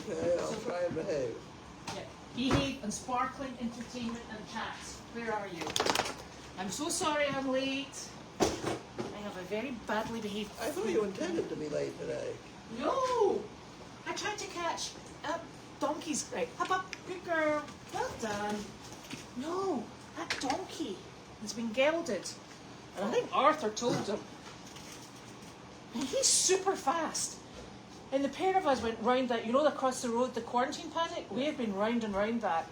Okay, I'll try and behave. Yeah. Behave and sparkling entertainment and chats. Where are you? I'm so sorry I'm late. I have a very badly behaved... I thought you intended to be late today. No! I tried to catch donkeys. Right, hop up, good girl. Well done. No, that donkey has been gelded. And I think Arthur told him. And he's super fast. And the pair of us went round that, you know, across the road, the quarantine paddock? We have been round and round that.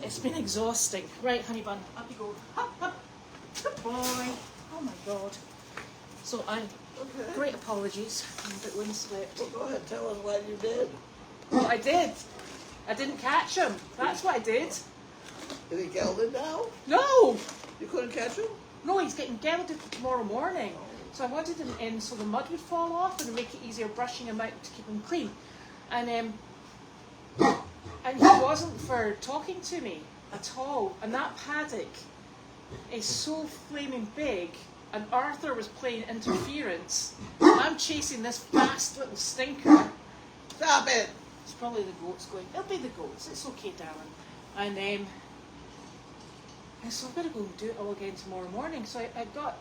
It's been exhausting. Right, honey bun, up you go. Hop, hop. Good boy. Oh my God. So great apologies. I'm a bit windswept. Well, go ahead, tell us what you did. Well, I did. I didn't catch him. That's what I did. Is he gelded now? No! You couldn't catch him? No, he's getting gelded for tomorrow morning. So I wanted him in so the mud would fall off and make it easier brushing him out to keep him clean. And he wasn't for talking to me at all. And that paddock is so flaming big. And Arthur was playing interference. I'm chasing this fast little stinker. Stop it! It's probably the goats going. It'll be the goats. It's okay, darling. And so I've got to go and do it all again tomorrow morning. So I got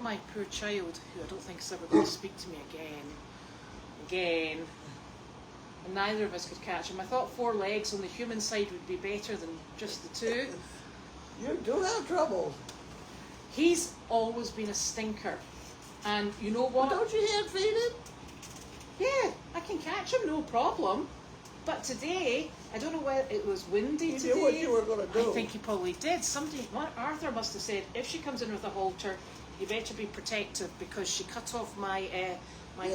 my poor child, who I don't think is ever going to speak to me again. And neither of us could catch him. I thought 4 legs on the human side would be better than just the 2. You do have trouble. He's always been a stinker. And you know what? Well, don't you hand feed him? Yeah, I can catch him, no problem. But today, I don't know whether it was windy today. You knew what you were going to do. I think he probably did. Arthur must have said, if she comes in with a halter, you better be protective because she cut off my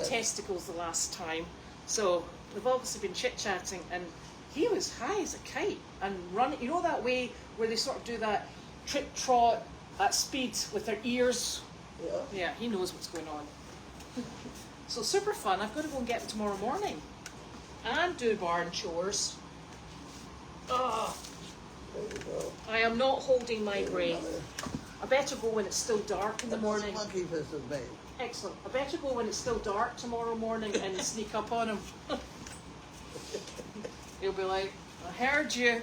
testicles the last time. So we've obviously been chit-chatting, and he was high as a kite and running. You know that way where they sort of do that trip-trot at speed with their ears? Yeah. Yeah, he knows what's going on. So super fun. I've got to go and get him tomorrow morning. And do barn chores. Oh, There you go. I am not holding my breath. I better go when it's still dark in the morning. Monkey fist is made. Excellent. I better go when it's still dark tomorrow morning and sneak up on him. He'll be like, I heard you,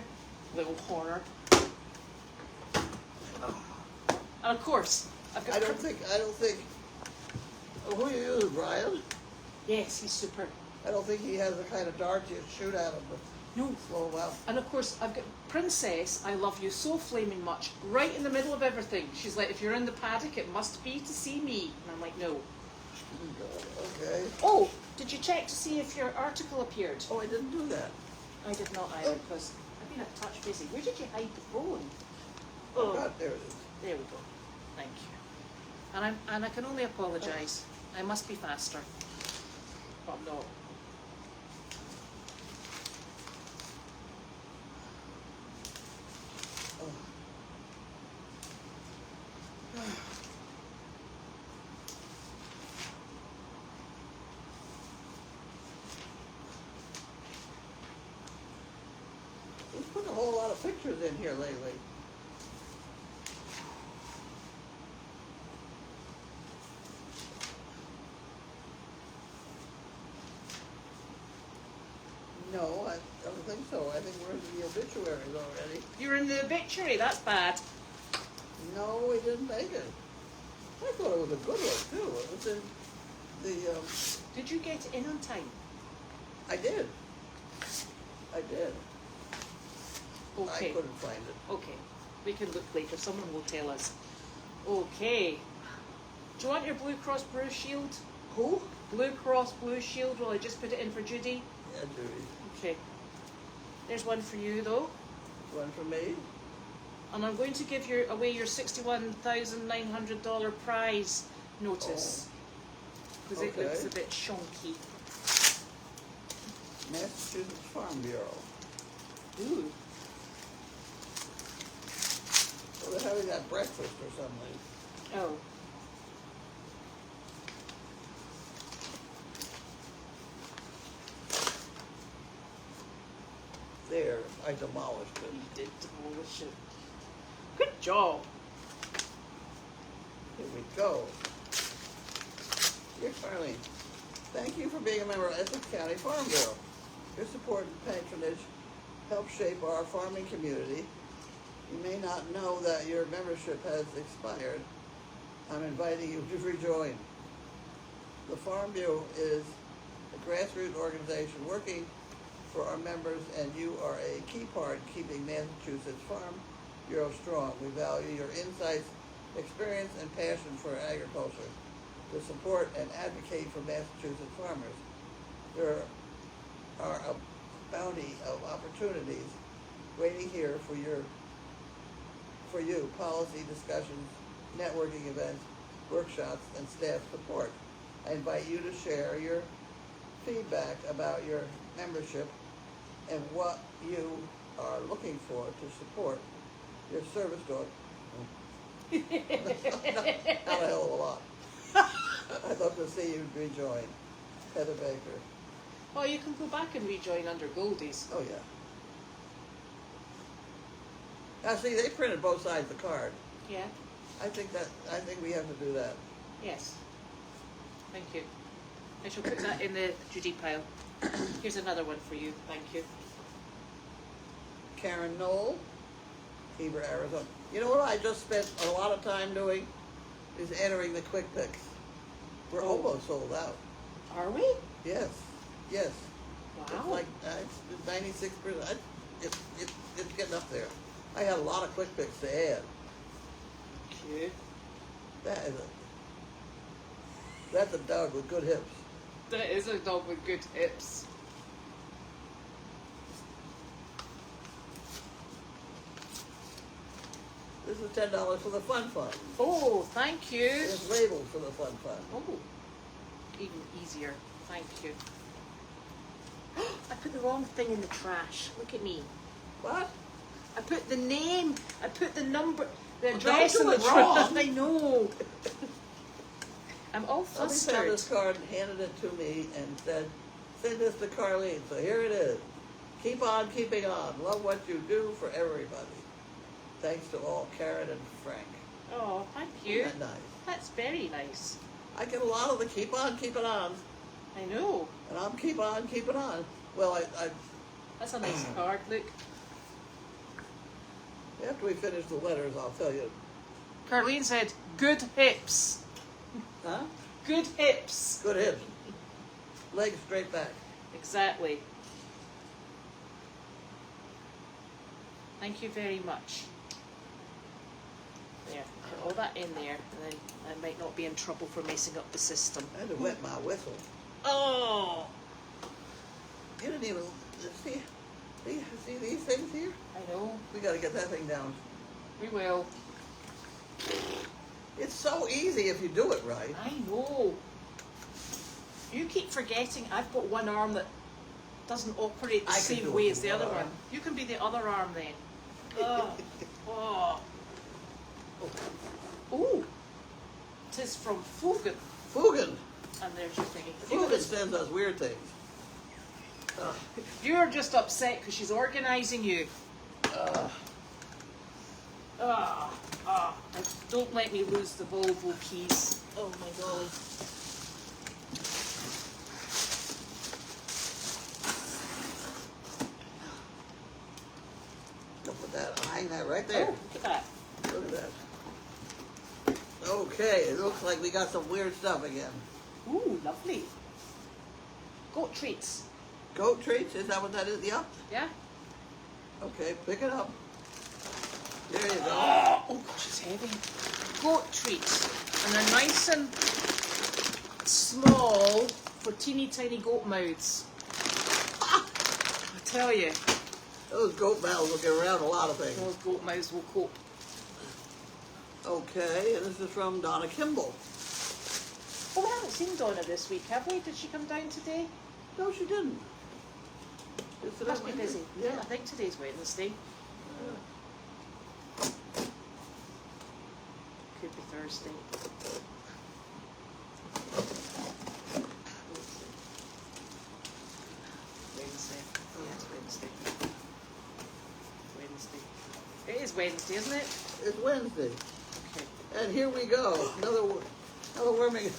little horror. And of course, I've got... I don't think, who you use, Brian? Yes, he's super. I don't think he has the kind of dart you shoot at him to No. slow him up. And of course, I've got Princess, I love you so flaming much, right in the middle of everything. She's like, if you're in the paddock, it must be to see me. And I'm like, no. Okay. Oh, did you check to see if your article appeared? Oh, I didn't do that. I did not either, because I've been a touch busy. Where did you hide the phone? Oh, God, there it is. There we go. Thank you. And I can only apologise. I must be faster. But I'm not. He's put a whole lot of pictures in here lately. No, I don't think so. I think we're into the obituaries already. You're in the obituary. That's bad. No, we didn't make it. I thought it was a good one, too. It was in the, Did you get it in on time? I did. I did. Okay. I couldn't find it. Okay. We can look later. Someone will tell us. Okay. Do you want your Blue Cross Blue Shield? Who? Blue Cross Blue Shield. Will I just put it in for Judy? Yeah, Judy. Okay. There's one for you, though. One for me. And I'm going to give you away your $61,900 prize notice. Because it looks a bit shonky. Massachusetts Farm Bureau. Ooh. So they're having that breakfast or something. Oh. There, I demolished it. You did demolish it. Good job. Here we go. Dear Carlene, thank you for being a member of Essex County Farm Bureau. Your support and patronage help shape our farming community. You may not know that your membership has expired. I'm inviting you to rejoin. The Farm Bureau is a grassroots organization working for our members, and you are a key part in keeping Massachusetts Farm Bureau strong. We value your insights, experience, and passion for agriculture to support and advocate for Massachusetts farmers. There are a bounty of opportunities waiting here for you. Policy discussions, networking events, workshops, and staff support. I invite you to share your feedback about your membership and what you are looking for to support your service dog. Not a hell of a lot. I'd love to see you rejoin. Heather Baker. Well, you can go back and rejoin under Goldy's. Oh yeah. Now see, they printed both sides of the card. Yeah. I think we have to do that. Yes. Thank you. I shall put that in the Judy pile. Here's another one for you. Thank you. Karen Knoll, Heber, Arizona. You know what I just spent a lot of time doing? Is entering the quick picks. We're almost sold out. Are we? Yes. Yes. Wow. It's like 96%. It's getting up there. I had a lot of quick picks to add. Cute. That's a dog with good hips. That is a dog with good hips. This is $10 for the fun fund. Oh, thank you. It's labeled for the fun fund. Oh, even easier. Thank you. I put the wrong thing in the trash. Look at me. What? I put the name, I put the number, the address in don't the do it wrong. trash. I know. I'm all Somebody found flustered. this card and handed it to me and said, send this to Carlene. So here it is. Keep on keeping on. Love what you do for everybody. Thanks to all, Karen and Frank. Oh, thank you. Isn't that nice? That's very nice. I get a lot of the keep on keeping on. I know. And I'm keep on keeping on. Well, I That's a nice card. Look. after we finish the letters, I'll tell you. Carlene said, good hips. Huh? Good hips. Good hips. Legs straight back. Exactly. Thank you very much. There, put all that in there, and then I might not be in trouble for messing up the system. I had to wet my whistle. Oh! You didn't even see these things here? I know. We got to get that thing down. We will. It's so easy if you do it right. I know. You keep forgetting I've got one arm that doesn't operate the I can same do it way with as the one other arm. one. You can be the other arm then. Oh. Oh. Oh. It is from Fugan. Fugan. And there's your thingy. Fugan sends us weird things. You're just upset because she's organising you. Don't let me lose the Volvo keys. Oh my golly. Look at that. I'll hang that right there. Oh, look at that. Look at that. Okay, it looks like we got some weird stuff again. Ooh, lovely. Goat treats. Goat treats? Is that what that is? Yeah? Yeah? Okay, pick it up. There you go. Oh gosh, it's heavy. Goat treats. And they're nice and small for teeny tiny goat mouths. I tell you, Those goat mouths will get around a lot of things. those goat mouths will cope. Okay, and this is from Donna Kimball. Oh, we haven't seen Donna this week, have we? Did she come down today? No, she didn't. Is today Must be Wednesday? busy. Yeah. I think today's Wednesday. Could be Thursday. Wednesday. Yeah, it's Wednesday. Wednesday. It is Wednesday, isn't it? It's Wednesday. Okay. And here we go. Another worming.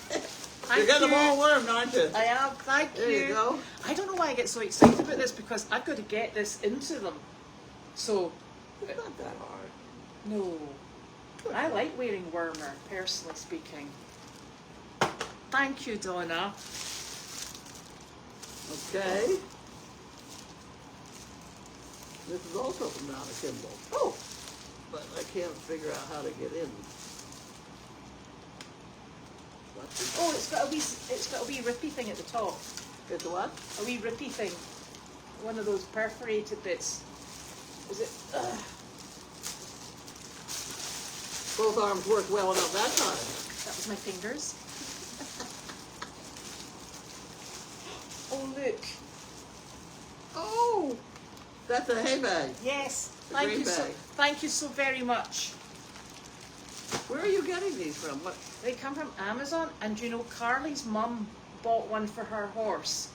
Thank You're getting you. them all wormed, aren't you? I am. Thank There you go. I don't know why I get so excited about this because I've got to get this into them. So, It's not that hard. no. I like wearing wormer, personally speaking. Thank you, Donna. Okay. This is also from Donna Kimball. Oh, But I can't figure out how to get in. oh, it's got a wee rippy thing at the top. It's a what? A wee rippy thing. One of those perforated bits. Is it? Both arms worked well enough that time. That was my fingers. Oh, look. Oh, that's a hay bag. Yes. The Thank green you so. bag. Thank you so very much. Where are you getting these from? What? They come from Amazon, and you know, Carly's mum bought one for her horse.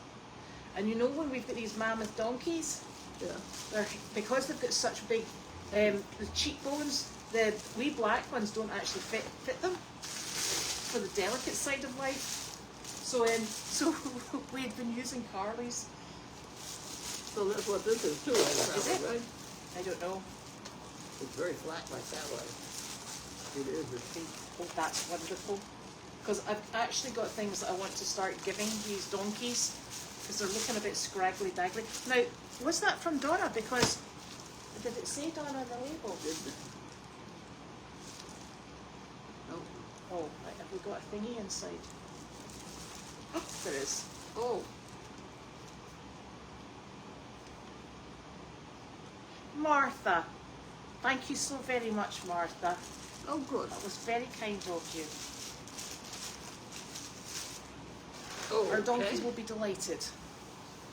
And you know, when we've got these mammoth donkeys, Yeah. they're because they've got such big the cheekbones. The wee black ones don't actually fit them for the delicate side of life. So so we've been using Carly's. So that's what this is too, Is it? right? I don't know. It's very flat like that way. It is. It's pink. Oh, that's wonderful. Because I've actually got things that I want to start giving these donkeys because they're looking a bit scraggly daggly. Now, was that from Donna? Because did it say Donna on the label? Didn't it? Nope. Oh, right, have we got a thingy inside? Oh, there is. Oh, Martha. Thank you so very much, Martha. oh, good. That was very kind of you. Oh, Our donkeys okay. will be delighted.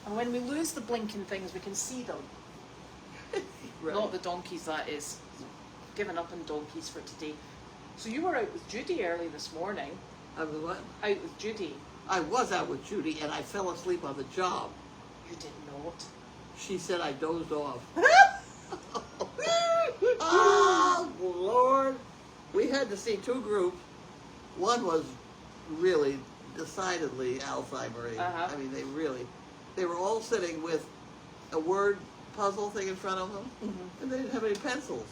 And when we lose the blinking things, we can see them. Right. Not the donkeys, that is. Given up on donkeys for today. So you were out with Judy early this morning. I was what? Out with Judy. I was out with Judy and I fell asleep on the job. You did not. She said I dozed off. Oh, Lord. We had to see two groups. One was really decidedly Alzheimer's. Uh-huh. I mean, they were all sitting with a word puzzle thing in front of them, Mm-hmm. and they didn't have any pencils.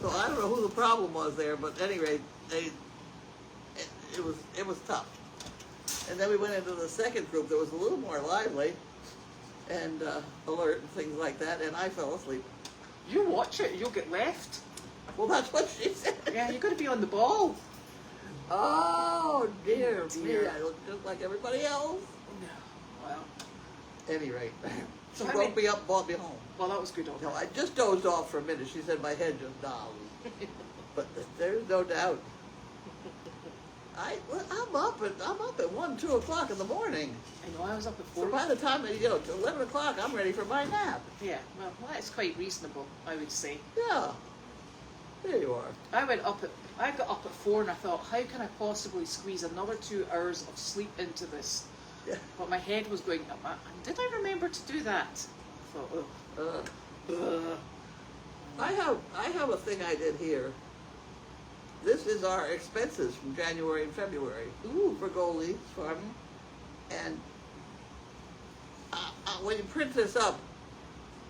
So I don't know who the problem was there, but at any rate, it was tough. And then we went into the second group that was a little more lively and alert and things like that, and I fell asleep. You watch it, you'll get left. Well, that's what she said. Yeah, you've got to be on the ball. Oh, dear, Dear. me. I look just like everybody else. No. Well, At any rate, she So how woke many- me up, brought me home. well, that was good of No, her. I just dozed off for a minute. She said my head just dialed. But there's no doubt. I'm up at 1, 2 o'clock in the morning. I know, I was up at So 4. by the time, to 11 o'clock, I'm ready for my nap. Yeah, well, that's quite reasonable, I would say. Yeah. There you are. I got up at 4 and I thought, how can I possibly squeeze another 2 hours of sleep into this? Yeah. But my head was going, did I remember to do that? I thought, I have a thing I did here. This is our expenses from January and February. Ooh. For Goldy's farming. And when you print this up,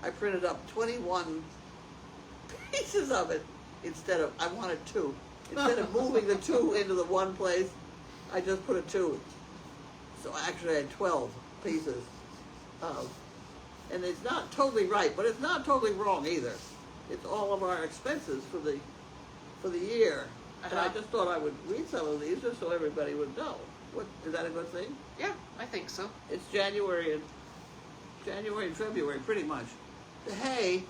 I printed up 21 pieces of it instead of, I wanted 2. Instead of moving the 2 into the one place, I just put a 2. So actually I had 12 pieces of, and it's not totally right, but it's not totally wrong either. It's all of our expenses for the year. And I Uh-huh. just thought I would read some of these just so everybody would know. What, is that a good thing? yeah, I think so. It's January and February, pretty much. The hay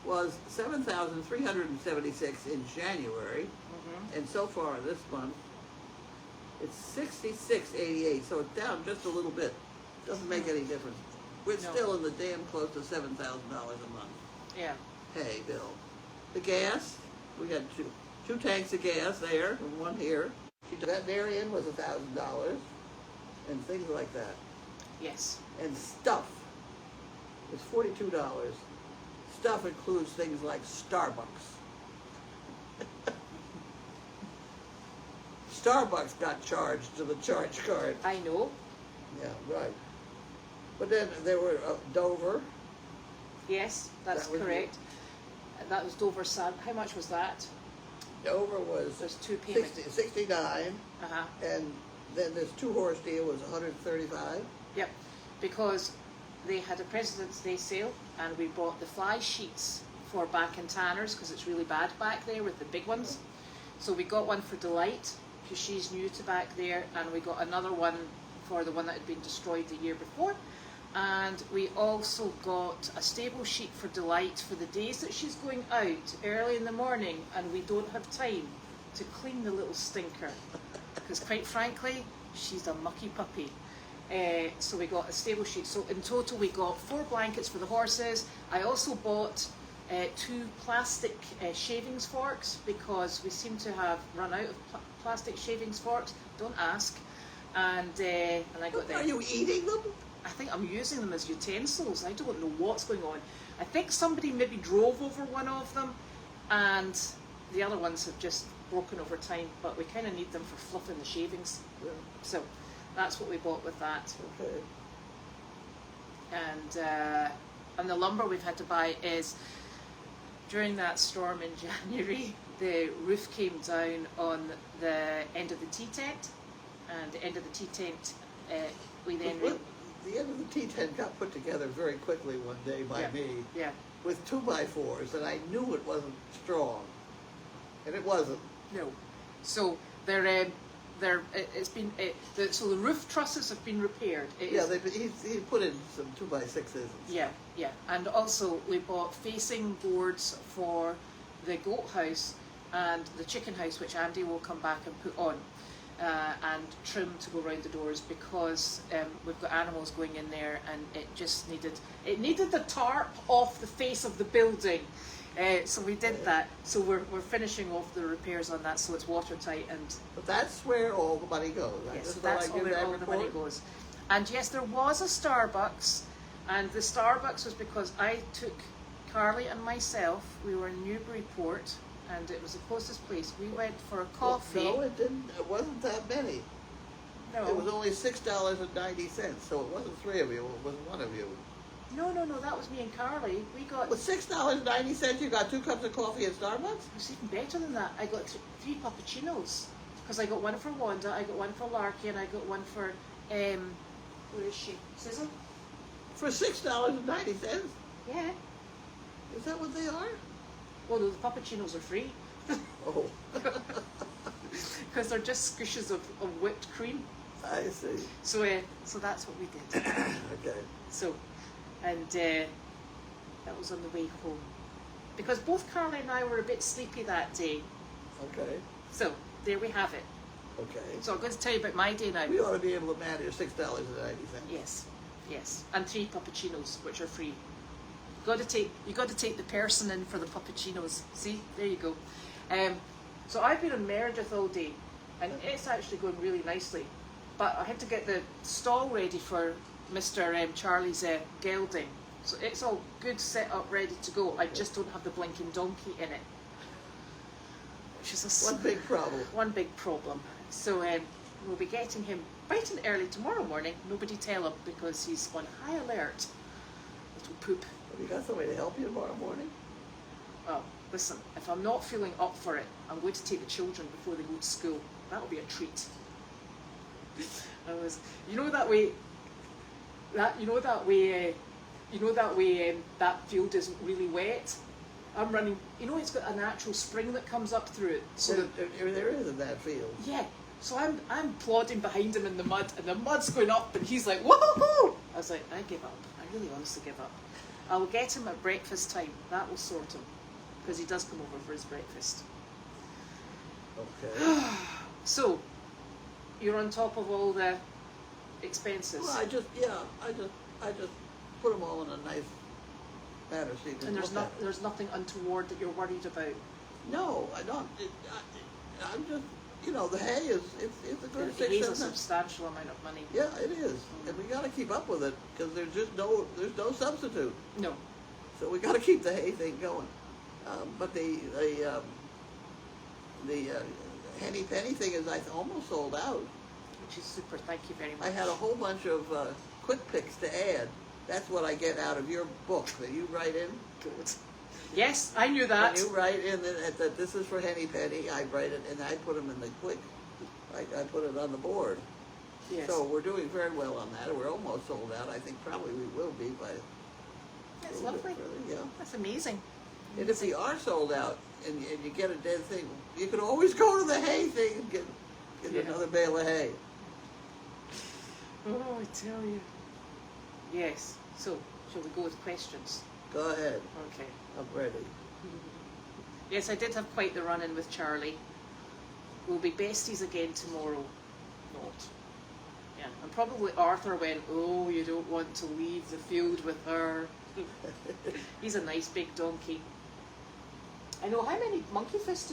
was $7,376 in January, and so far this month, it's $66.88. So it's down just a little bit. Doesn't make any difference. We're No. still in the damn close to $7,000 a month. Yeah. Hay bill. The gas, we had two tanks of gas there and one here. The veterinarian was $1,000 and things like that. Yes. And stuff is $42. Stuff includes things like Starbucks. Starbucks got charged to the charge card. I know. Yeah, right. But then there were Dover. Yes, that's That was correct. That was Dover Sun. How much was that? Dover was There's two payments. 69, Uh-huh. and then this two-horse deal was 135. Yep. Because they had a President's Day sale, and we bought the fly sheets for back in Tanners because it's really bad back there with the big ones. So we got one for Delight because she's new to back there, and we got another one for the one that had been destroyed the year before. And we also got a stable sheet for Delight for the days that she's going out early in the morning and we don't have time to clean the little stinker. Because quite frankly, she's a mucky puppy. So we got a stable sheet. So in total we got 4 blankets for the horses. I also bought 2 plastic shavings forks because we seem to have run out of plastic shavings forks. Don't ask. And I got them. Are you eating them? I think I'm using them as utensils. I don't know what's going on. I think somebody maybe drove over one of them and the other ones have just broken over time, but we kind of need them for fluffing the shavings. Yeah. So that's what we bought with that. Okay. And the lumber we've had to buy is, during that storm in January, the roof came down on the end of the tea tent, and the end of the tea tent, we then... The end of the tea tent got put together very quickly one day by me with 2x4s, and I knew it wasn't strong, and it wasn't. No. So it's been so the roof trusses have been repaired. He put in some 2x6s. Yeah, and also we bought facing boards for the goat house and the chicken house, which Andy will come back and put on. And trim to go around the doors because we've got animals going in there, and it just needed the tarp off the face of the building. So we did that. So we're finishing off the repairs on that, so it's watertight. And but that's where all the money goes. Yes, that's where all the money goes. And yes, there was a Starbucks, and the Starbucks was because I took Carly and myself. We were in Newburyport, and it was the closest place. We went for a coffee. No, it didn't. It wasn't that many. No. It was only $6.90, so it wasn't 3 of you. It was 1 of you. No, that was me and Carly. We got... With $6.90, you got 2 cups of coffee at Starbucks? It was even better than that. I got 3 puppuccinos. Because I got one for Wanda, I got one for Larky, and I got one for... where is she? Susan? For $6.90? Yeah. Is that what they are? Well, no, the puppuccinos are free. Oh. Because they're just squishes of whipped cream. I see. So that's what we did. Okay. So, and that was on the way home. Because both Carly and I were a bit sleepy that day. Okay. So, there we have it. Okay. So I'm going to tell you about my day now. We ought to be able to manage $6.90. Yes. And 3 puppuccinos, which are free. You got to take the person in for the puppuccinos. See, there you go. So I've been in Meredith all day, and it's actually going really nicely. But I had to get the stall ready for Mr. Charlie's gelding. So it's all good, set up, ready to go. I just don't have the blinking donkey in it, which is One big problem. One big problem. So we'll be getting him bright and early tomorrow morning. Nobody tell him because he's on high alert. Little poop. Have you got somebody to help you tomorrow morning? Well, listen, if I'm not feeling up for it, I'm going to take the children before they go to school. That'll be a treat. That field isn't really wet. I'm running, it's got a natural spring that comes up through it. So there is in that field. Yeah. So I'm plodding behind him in the mud, and the mud's going up, and he's like, whoa! I was like, I give up. I really honestly give up. I will get him at breakfast time. That will sort him, because he does come over for his breakfast. Okay. So, you're on top of all the expenses. Well, I just put them all in a nice manner so you can And look there's nothing untoward that you're worried about. No, I don't. I'm just, the hay is it's a good It is a 6-7. substantial amount of money. Yeah, it is, and we got to keep up with it because there's no substitute. No. So we got to keep the hay thing going. But the Henny Penny thing is almost sold out. Which is super. Thank you very much. I had a whole bunch of quick picks to add. That's what I get out of your book that you write in. Good. Yes, I knew that. When you write in that this is for Henny Penny, I write it and I put them in the quick. I put it on the board. Yes. So we're doing very well on that. We're almost sold out. I think probably we will be by. That's lovely. Yeah. That's amazing. And if we are sold out and you get a dead thing, you can always go to the hay thing and get another bale of hay. Oh, I tell you. Yes. So, shall we go with questions? Go ahead. Okay. I'm ready. Yes, I did have quite the run-in with Charlie. We'll be besties again tomorrow. Not. Yeah. And probably Arthur went, oh, you don't want to leave the field with her. He's a nice big donkey. I know. How many monkey fists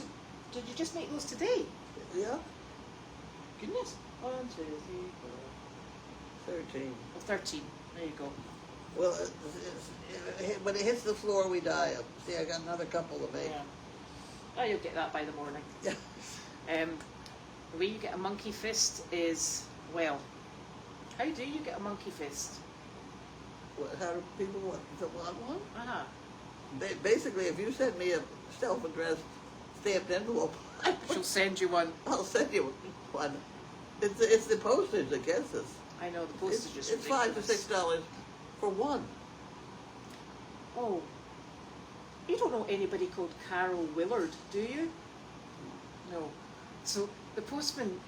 did you just make those today? Yeah. Goodness. 1, 2, 3, 4. 13. Oh, 13. There you go. Well, when it hits the floor, we die. See, I got another couple of 8. Yeah. Oh, you'll get that by the morning. Yeah. The way you get a monkey fist is, well, how do you get a monkey fist? How do people want one? Uh-huh. Basically, if you send me a self-addressed stamped envelope, She'll send you one. I'll send you one. It's the postage that gets us. I know, the postage is It's ridiculous. $5 to $6 for one. Oh, you don't know anybody called Carol Willard, do you? No. So the postman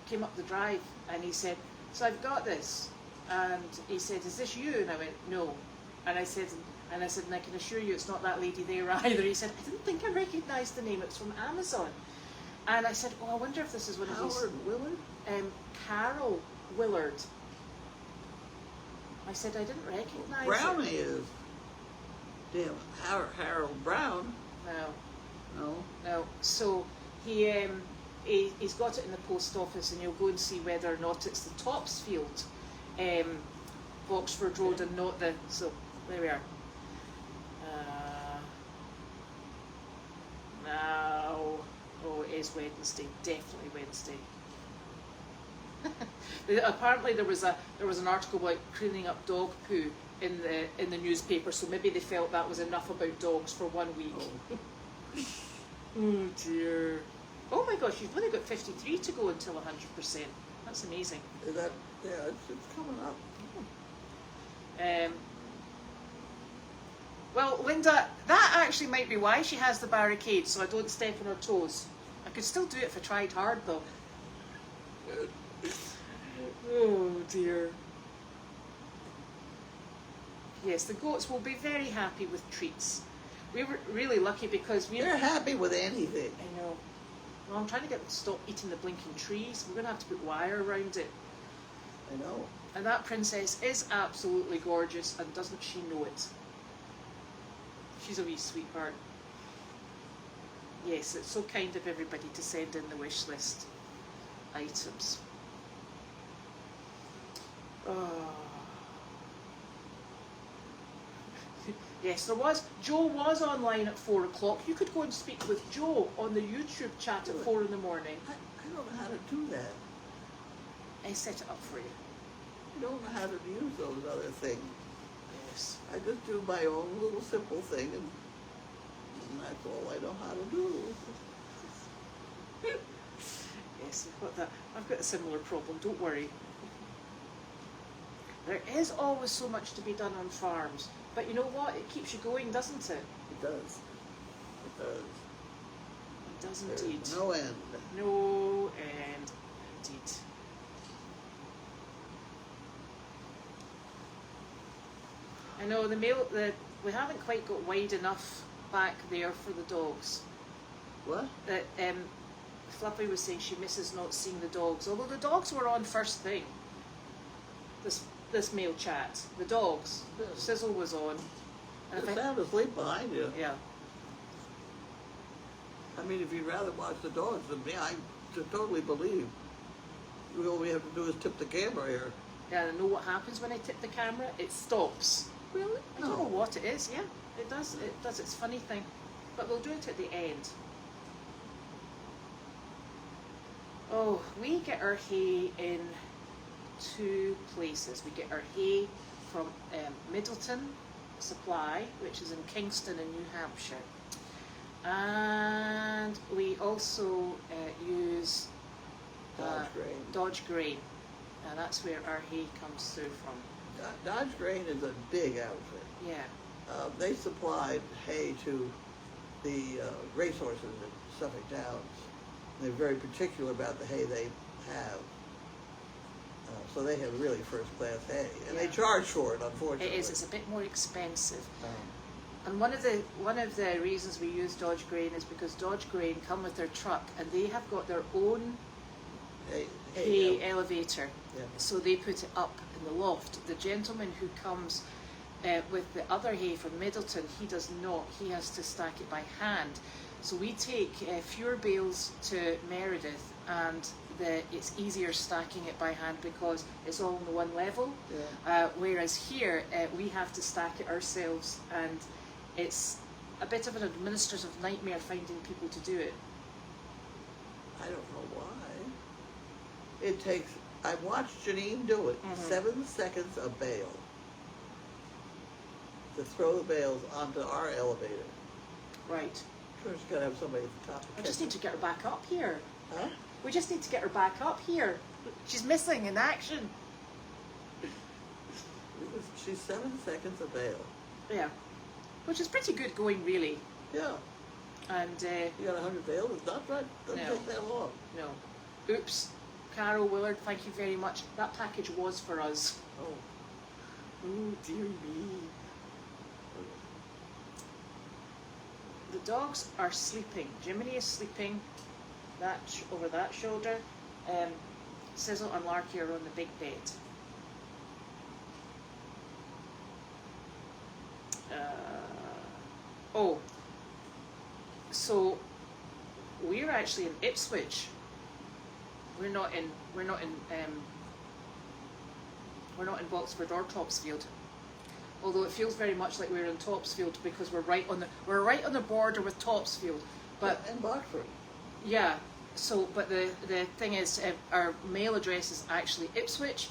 came up the drive and he said, so I've got this. And he said, is this you? And I went, no. And I said, and I can assure you it's not that lady there either. He said, I didn't think I recognised the name. It's from Amazon. And I said, oh, I wonder if this is one of these. Howard Willard? Carol Willard. I said, I didn't recognise Brownie it. is. Damn, Harold Brown. No. No. So he's got it in the post office, and you'll go and see whether or not it's the Topsfield, Oxford Road, and not the. So there we are. No. Oh, it is Wednesday. Definitely Wednesday. Apparently there was an article about cleaning up dog poo in the newspaper, so maybe they felt that was enough about dogs for 1 week. Oh, oh dear. Oh my gosh, you've only got 53 to go until 100%. That's amazing. Is that? Yeah, it's coming up. Well, Linda, that actually might be why she has the barricade, so I don't step on her toes. I could still do it if I tried hard, though. Oh dear. Yes, the goats will be very happy with treats. We were really lucky because They're happy with anything. I know. Well, I'm trying to get them to stop eating the blinking trees. We're going to have to put wire around it. I know. And that princess is absolutely gorgeous, and doesn't she know it? She's a wee sweetheart. Yes, it's so kind of everybody to send in the wish list items. Oh. Yes, there was. Joe was online at 4 o'clock. You could go and speak with Joe on the YouTube chat at 4 in the morning. I don't know how to do that. I set it up for you. I don't know how to use those other things. Yes. I just do my own little simple thing, and that's all I know how to do. Yes, I've got a similar problem. Don't worry. There is always so much to be done on farms. But you know what? It keeps you going, doesn't it? It does. It does. It does There's indeed. no end. No end, indeed. I know we haven't quite got wide enough back there for the dogs. What? That Fluffy was saying she misses not seeing the dogs. Although the dogs were on first thing. This mail chat. The dogs. Sizzle was on. And They're sound asleep behind you. yeah. I mean, if you'd rather watch the dogs than me, I totally believe. All we have to do is tip the camera here. Yeah, I know what happens when I tip the camera. It stops. Really? I don't know what it is. Yeah, it does. It does its funny thing. But we'll do it at the end. Oh, we get our hay in two places. We get our hay from Middleton Supply, which is in Kingston in New Hampshire. And we also use Dodge Grain. And that's where our hay comes through from. Dodge Grain is a big outfit. Yeah. They supplied hay to the racehorses at Suffolk Downs. They're very particular about the hay they have. So they have really first-class hay. And they charge for it, unfortunately. It is. It's a bit more expensive. And one of the reasons we use Dodge Grain is because Dodge Grain come with their truck, and they have got their own hay elevator. Yeah. So they put it up in the loft. The gentleman who comes with the other hay from Middleton, he does not. He has to stack it by hand. So we take fewer bales to Meredith, and it's easier stacking it by hand because it's all on the one level. Yeah. Whereas here, we have to stack it ourselves, and it's a bit of an administrative nightmare finding people to do it. I don't know why. It takes, I watched Janine do it, 7 seconds a bale to throw the bales onto our elevator. Right. She's got to have somebody at the top. I just need to get her back up here. Huh? We just need to get her back up here. She's missing in action. She's 7 seconds a bale. Yeah. Which is pretty good going, really. Yeah. And you got 100 bales? It's not right. Doesn't take that long. No. Oops. Carol Willard, thank you very much. That package was for us. Oh. Oh, dear me. The dogs are sleeping. Jiminy is sleeping. Over that shoulder. Sizzle and Larky are on the big bed. So we're actually in Ipswich. We're not in Boxford or Topsfield. Although it feels very much like we're in Topsfield because we're right on the border with Topsfield. But in Boxford. Yeah. So, but the thing is, our mail address is actually Ipswich,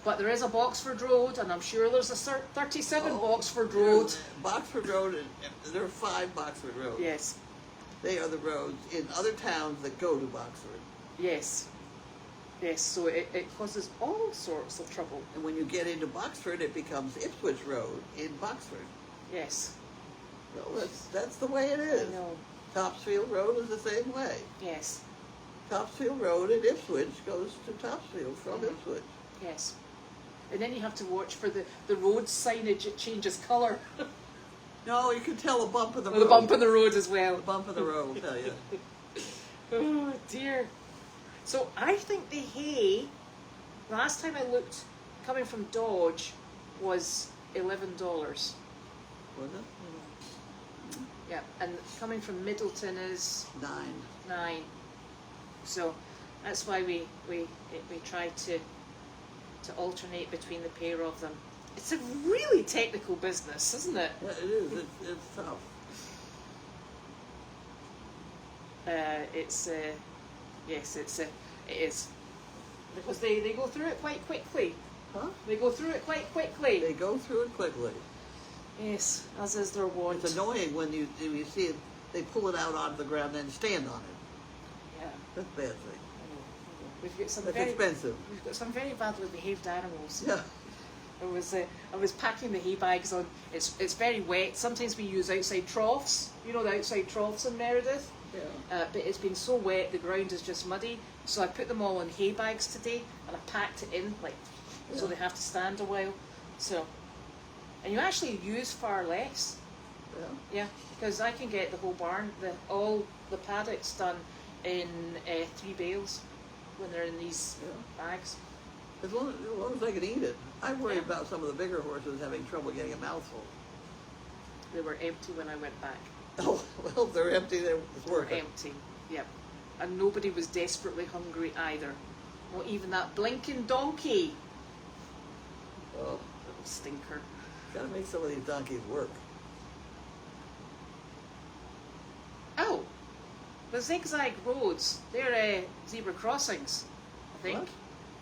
but there is a Boxford Road, and I'm sure there's a 37 Boxford Road. Boxford Road, there are 5 Boxford Roads. Yes. They are the roads in other towns that go to Boxford. Yes. Yes, so it causes all sorts of trouble. And when you get into Boxford, it becomes Ipswich Road in Boxford. Yes. So that's the way it is. I know. Topsfield Road is the same way. Yes. Topsfield Road in Ipswich goes to Topsfield from Ipswich. Yes. And then you have to watch for the road signage, it changes colour. No, you can tell a bump in the road. The bump in the road as well. The bump in the road will tell you. Oh dear. So I think the hay, last time I looked, coming from Dodge, was $11. Was it? Yeah, and coming from Middleton is $9. So that's why we try to alternate between the pair of them. It's a really technical business, isn't it? Yeah, it is. It's tough. It is. Because they go through it quite quickly. Huh? They go through it quite quickly. They go through it quickly. Yes, as is their wont. It's annoying when you see it, they pull it out onto the ground and then stand on it. Yeah. That's a bad thing. We've got some That's very expensive. We've got some very badly behaved animals. Yeah. I was packing the hay bags on. It's very wet. Sometimes we use outside troughs. You know the outside troughs in Meredith. Yeah. But it's been so wet, the ground is just muddy. So I put them all in hay bags today, and I packed it in so they have to stand a while. So, and you actually use far less. Yeah. Yeah, because I can get the whole barn, all the paddocks done in 3 bales when they're in these bags. As long as I can eat it. I worry about some of the bigger horses having trouble getting a mouthful. They were empty when I went back. Oh, well, if they're empty, they're working. Empty, yep. And nobody was desperately hungry either. Not even that blinking donkey. Oh. Little stinker. Gotta make some of these donkeys work. Oh, The zigzag roads, they're zebra crossings, I think. What?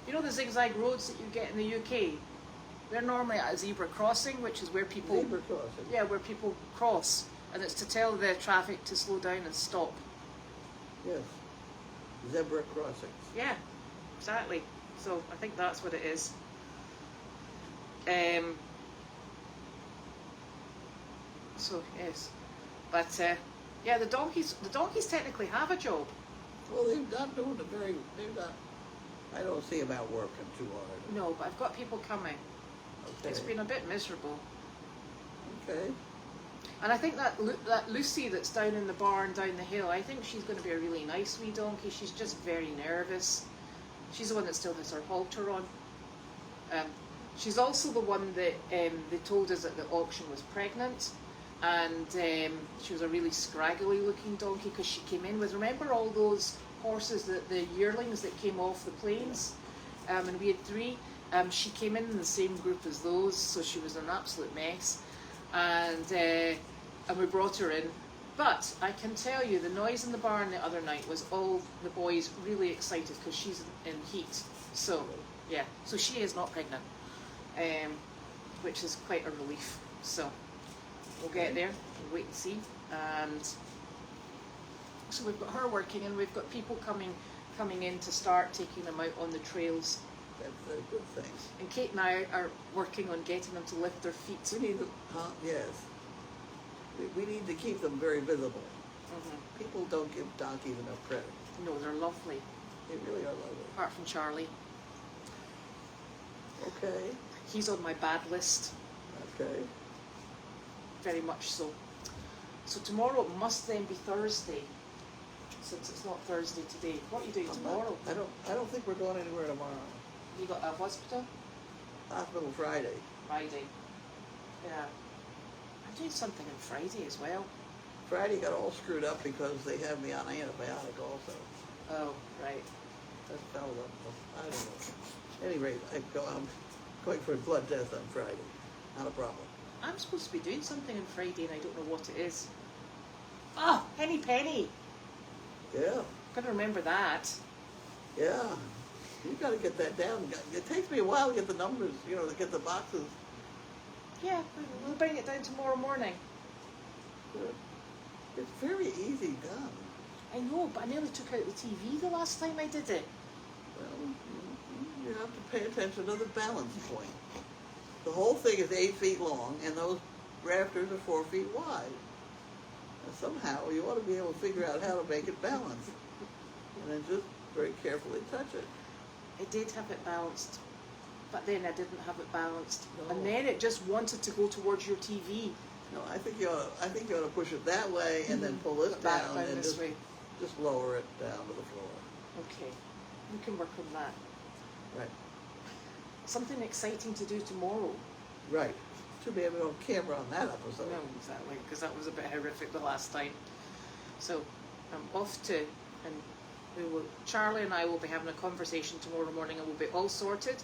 You know the zigzag roads that you get in the UK? They're normally at a zebra crossing, which is where people... Zebra crossing. Yeah, where people cross. And it's to tell the traffic to slow down and stop. Yes. Zebra crossings. Yeah, exactly. So I think that's what it is. So yes, but yeah, the donkeys technically have a job. Well, they're not doing it very. They're not. I don't see them out working too hard. No, but I've got people coming. Okay. It's been a bit miserable. Okay. And I think that Lucy that's down in the barn down the hill, I think she's going to be a really nice wee donkey. She's just very nervous. She's the one that still has her halter on. She's also the one that they told us at the auction was pregnant. And she was a really scraggly looking donkey because she came in with, remember all those horses, the yearlings that came off the plains? And we had 3. She came in the same group as those, so she was an absolute mess. And we brought her in. But I can tell you, the noise in the barn the other night was all the boys really excited because she's in heat. So, yeah, so she is not pregnant, which is quite a relief. So, we'll get there and wait and see. And so we've got her working, and we've got people coming in to start taking them out on the trails. That's a good thing. And Kate and I are working on getting them to lift their feet. We need to, yes. We need to keep them very visible. Mm-hmm. People don't give donkeys enough credit. No, they're lovely. They really are lovely. Apart from Charlie. Okay. He's on my bad list. Okay. Very much so. So tomorrow must then be Thursday, since it's not Thursday today. What are you doing tomorrow? I don't think we're going anywhere tomorrow. You got a hospital? Hospital Friday. Friday. Yeah. I'm doing something on Friday as well. Friday got all screwed up because they have me on antibiotic also. Oh, right. That fell up. I don't know. At any rate, I'm going for a blood test on Friday. Not a problem. I'm supposed to be doing something on Friday and I don't know what it is. Oh, Henny Penny. Yeah. Gotta remember that. Yeah. You've got to get that down. It takes me a while to get the numbers, to get the boxes. Yeah, we'll bring it down tomorrow morning. Good. It's very easy done. I know, but I nearly took out the TV the last time I did it. Well, you have to pay attention to the balance point. The whole thing is 8 feet long, and those rafters are 4 feet wide. And somehow you ought to be able to figure out how to make it balance. And then just very carefully touch it. I did have it balanced, but then I didn't have it balanced. No. And then it just wanted to go towards your TV. No, I think you ought to push it that way and then pull this Back down and this way. just lower it down to the floor. Okay, we can work on that. Right. Something exciting to do tomorrow. Right. Too bad we don't have camera on that episode. No, exactly, because that was a bit horrific the last time. So I'm off to, and Charlie and I will be having a conversation tomorrow morning, and we'll be all sorted.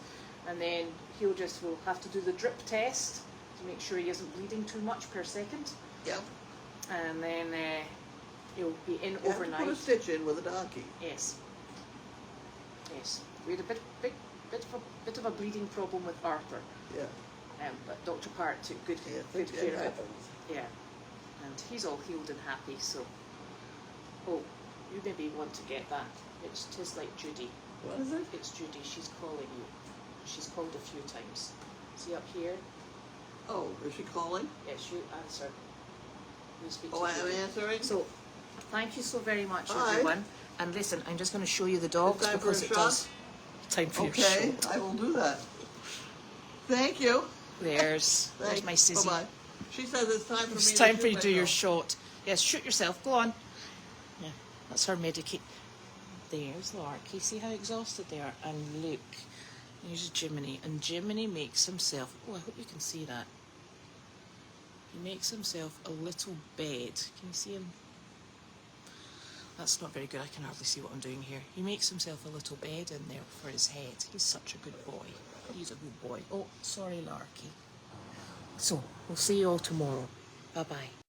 And then we'll have to do the drip test to make sure he isn't bleeding too much per second. Yep. And then he'll be in You have to overnight. put a stitch in with a donkey. Yes. Yes. We had a bit of a bleeding problem with Arthur. Yeah. But Dr. Parrott took good It care of it. happens. Yeah. And he's all healed and happy, so. Oh, you maybe want to get that. It's just like Judy. What is it? It's Judy. She's calling you. She's called a few times. See up here? Oh, is she calling? Yes, you answer. You speak Oh, to I am Judy. answering? So, thank you so very much, Hi. everyone. And listen, I'm just going to show you the dogs Time for because a it shot? does. Time for your Okay, shot. I will do that. Thank you. There's Thanks. my sissy. Bye-bye. She says it's time for me It's to time shoot for you to do your myself. shot. Yes, shoot yourself. Go on. Yeah, that's her medicate. There's Larky. See how exhausted they are. And look, here's Jiminy. And Jiminy makes himself. Oh, I hope you can see that. He makes himself a little bed. Can you see him? That's not very good. I can hardly see what I'm doing here. He makes himself a little bed in there for his head. He's such a good boy. He's a good boy. Oh, sorry, Larky. So, we'll see you all tomorrow. Bye-bye.